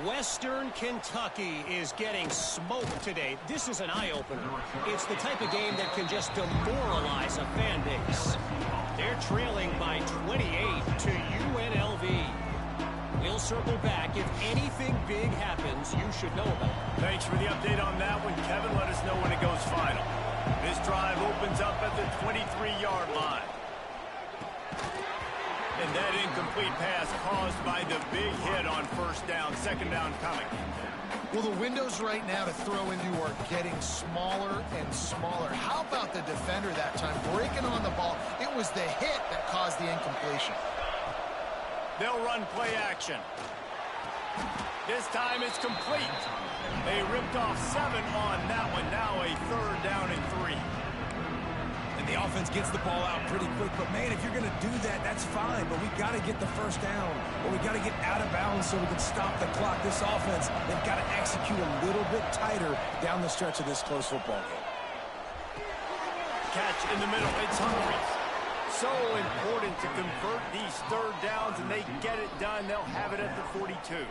S6: Western Kentucky is getting smoked today. This is an eye-opener. It's the type of game that can just demoralize a fan base. They're trailing by 28 to UNLV. We'll circle back. If anything big happens, you should know about it.
S1: Thanks for the update on that one, Kevin. Let us know when it goes final. This drive opens up at the 23-yard line. And that incomplete pass caused by the big hit on 1st down, 2nd down coming.
S4: Well, the windows right now to throw into are getting smaller and smaller. How about the defender that time breaking on the ball? It was the hit that caused the incompletion.
S1: They'll run play action. This time it's complete. They ripped off 7 on that one. Now a 3rd down and 3.
S3: The offense gets the ball out pretty quick, but man, if you're going to do that, that's fine, but we got to get the 1st down, or we got to get out of bounds so we can stop the clock. This offense, they've got to execute a little bit tighter down the stretch of this close football game.
S1: Catch in the middle. It's Humphries. So important to convert these 3rd downs, and they get it done. They'll have it at the 42.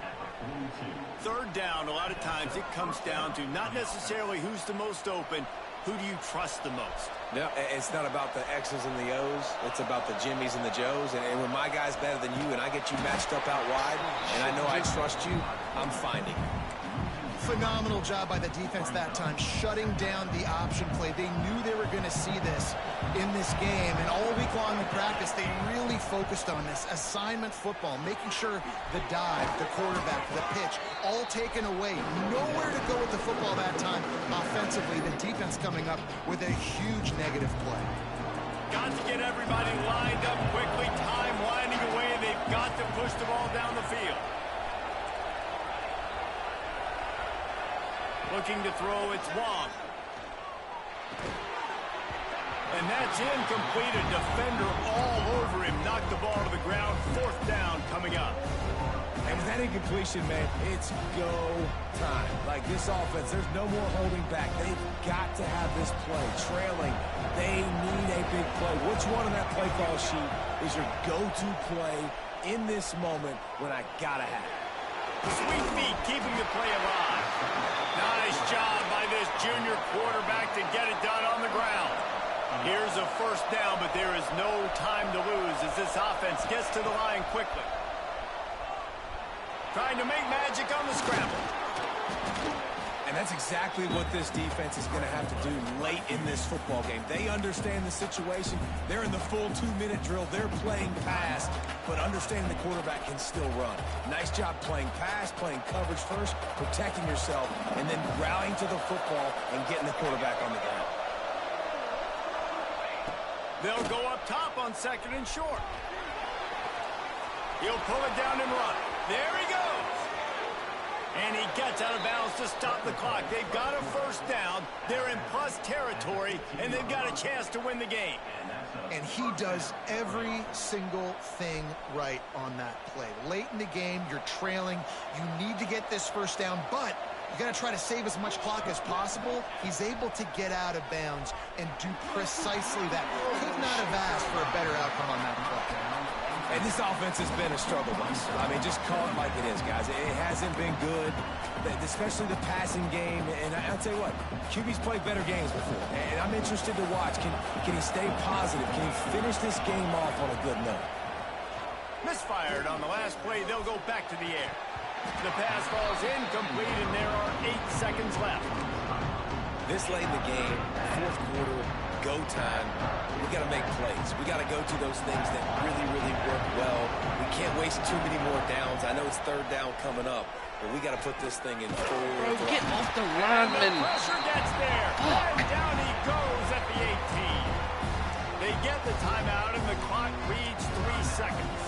S1: 3rd down, a lot of times it comes down to not necessarily who's the most open. Who do you trust the most?
S3: Yeah, it's not about the X's and the O's. It's about the Jimmys and the Joes. And when my guy's better than you and I get you matched up out wide and I know I trust you, I'm finding you.
S4: Phenomenal job by the defense that time, shutting down the option play. They knew they were going to see this in this game, and all week long in practice, they really focused on this assignment football, making sure the dive, the quarterback, the pitch, all taken away. Nowhere to go with the football that time offensively. The defense coming up with a huge negative play.
S1: Got to get everybody lined up quickly, time winding away, and they've got to push the ball down the field. Looking to throw, it's Wong. And that's incomplete. A defender all over him. Knocked the ball to the ground. 4th down coming up.
S3: And with that incompletion, man, it's go time. Like, this offense, there's no more holding back. They've got to have this play. Trailing, they need a big play. Which one on that play call sheet is your go-to play in this moment when I gotta have it?
S1: Sweet feet keeping the play alive. Nice job by this junior quarterback to get it done on the ground. Here's a first down, but there is no time to lose as this offense gets to the line quickly. Trying to make magic on the scramble.
S3: And that's exactly what this defense is going to have to do late in this football game. They understand the situation. They're in the full 2-minute drill. They're playing pass, but understanding the quarterback can still run. Nice job playing pass, playing coverage first, protecting yourself, and then rallying to the football and getting the quarterback on the ground.
S1: They'll go up top on 2nd and short. He'll pull it down and run. There he goes. And he gets out of bounds to stop the clock. They've got a first down. They're in plus territory, and they've got a chance to win the game.
S4: And he does every single thing right on that play. Late in the game, you're trailing. You need to get this first down, but you got to try to save as much clock as possible. He's able to get out of bounds and do precisely that. Could not have asked for a better outcome on that play.
S3: And this offense has been a struggle bus. I mean, just call it like it is, guys. It hasn't been good, especially the passing game. And I'll tell you what, QB's played better games before. And I'm interested to watch. Can he stay positive? Can he finish this game off on a good note?
S1: Misfired on the last play. They'll go back to the air. The pass falls incomplete, and there are 8 seconds left.
S3: This late in the game, 4th quarter, go time, we got to make plays. We got to go to those things that really, really work well. We can't waste too many more downs. I know it's 3rd down coming up, but we got to put this thing in full.
S2: Bro, get off the lineman.
S1: The pressure gets there. And down he goes at the 18. They get the timeout, and the clock reads 3 seconds.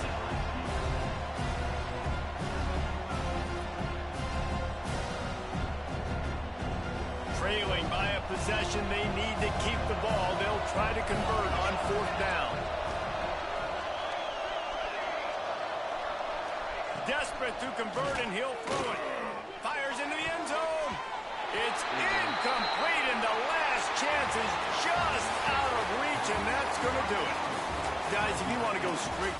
S1: Trailing by a possession, they need to keep the ball. They'll try to convert on 4th down. Desperate to convert, and he'll throw it. Fires into the end zone. It's incomplete, and the last chance is just out of reach, and that's going to do it. Guys, if you want to go straight...